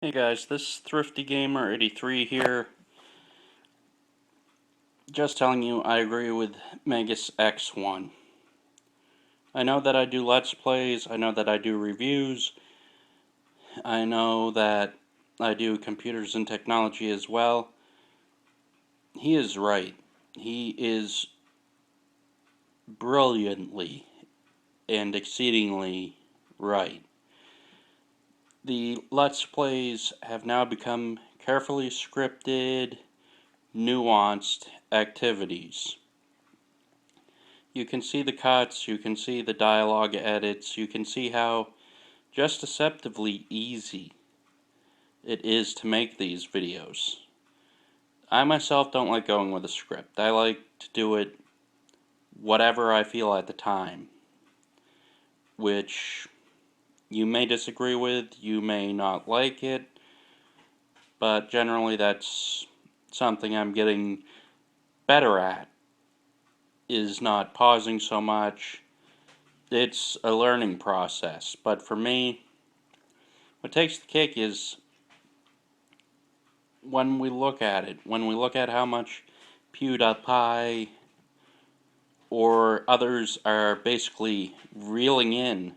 Hey guys, this Thrifty Gamer 83 here. Just telling you I agree with Magusx1. I know that I do Let's Plays, I know that I do reviews, I know that I do computers and technology as well. He is right. He is brilliantly and exceedingly right. The Let's Plays have now become carefully scripted, nuanced activities. You can see the cuts, you can see the dialogue edits, you can see how just deceptively easy it is to make these videos. I myself don't like going with a script. I like to do it whatever I feel at the time, which you may disagree with, you may not like it, but generally that's something I'm getting better at, is not pausing so much. It's a learning process, but for me, what takes the cake is when we look at it, when we look at how much PewDiePie or others are basically reeling in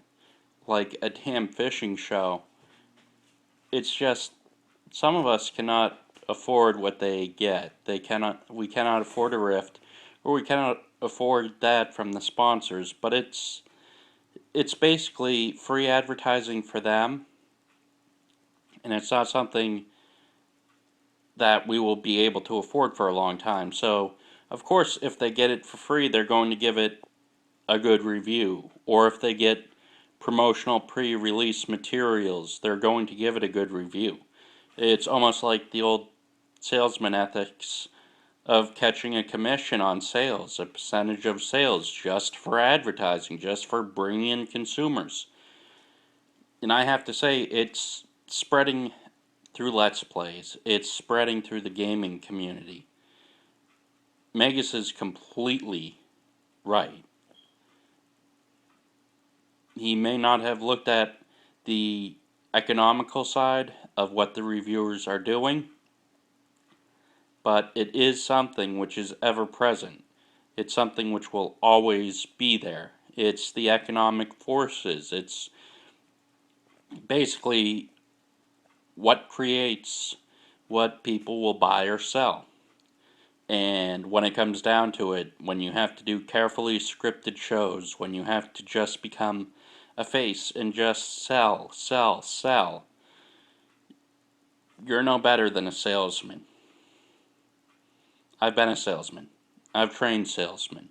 like a damn fishing show, it's just some of us cannot afford what they get. We cannot afford a rift, or we cannot afford that from the sponsors, but it's basically free advertising for them, and it's not something that we will be able to afford for a long time. So, of course, if they get it for free, they're going to give it a good review. Or if they get promotional pre-release materials, they're going to give it a good review. It's almost like the old salesman ethics of catching a commission on sales, a percentage of sales just for advertising, just for bringing in consumers. And I have to say, it's spreading through Let's Plays. It's spreading through the gaming community. Magusx is completely right. He may not have looked at the economical side of what the reviewers are doing, but it is something which is ever present. It's something which will always be there. It's the economic forces. It's basically what creates what people will buy or sell. And when it comes down to it, when you have to do carefully scripted shows, when you have to just become a face and just sell, sell, sell, you're no better than a salesman. I've been a salesman. I've trained salesmen.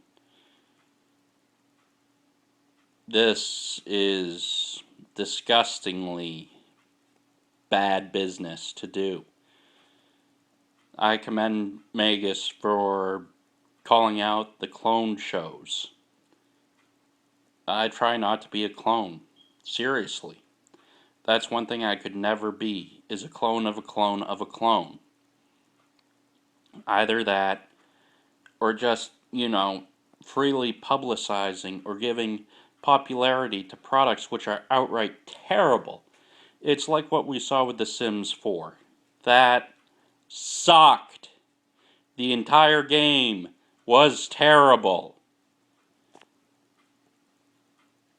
This is disgustingly bad business to do. I commend Magusx for calling out the clone shows. I try not to be a clone. Seriously. That's one thing I could never be, is a clone of a clone of a clone. Either that, or just, freely publicizing or giving popularity to products which are outright terrible. It's like what we saw with The Sims 4. That sucked. The entire game was terrible.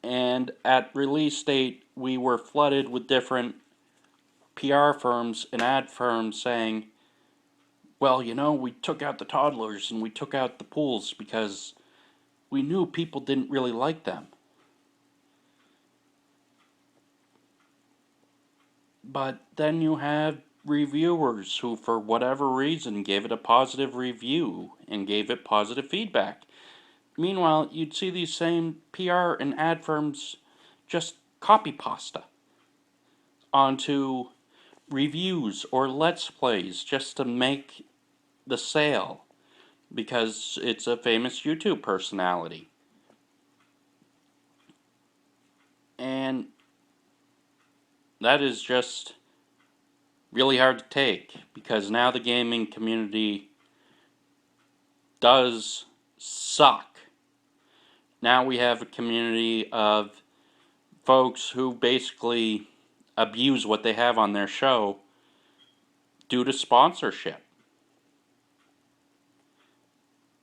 And at release date, we were flooded with different PR firms and ad firms saying, well, we took out the toddlers and we took out the pools because we knew people didn't really like them. But then you have reviewers who, for whatever reason, gave it a positive review and gave it positive feedback. Meanwhile, you'd see these same PR and ad firms just copy pasta onto reviews or Let's Plays just to make the sale because it's a famous YouTube personality. And that is just really hard to take because now the gaming community does suck. Now we have a community of folks who basically abuse what they have on their show due to sponsorship.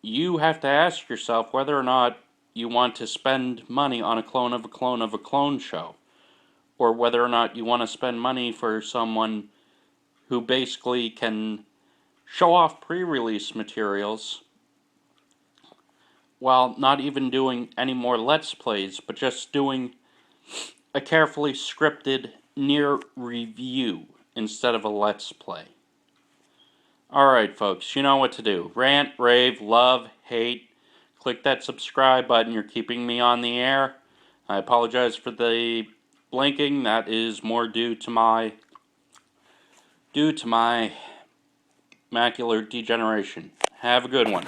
You have to ask yourself whether or not you want to spend money on a clone of a clone of a clone show, or whether or not you want to spend money for someone who basically can show off pre-release materials while not even doing any more Let's Plays, but just doing a carefully scripted near review instead of a Let's Play. Alright folks, you know what to do. Rant, rave, love, hate. Click that subscribe button. You're keeping me on the air. I apologize for the blinking. That is more due to my macular degeneration. Have a good one.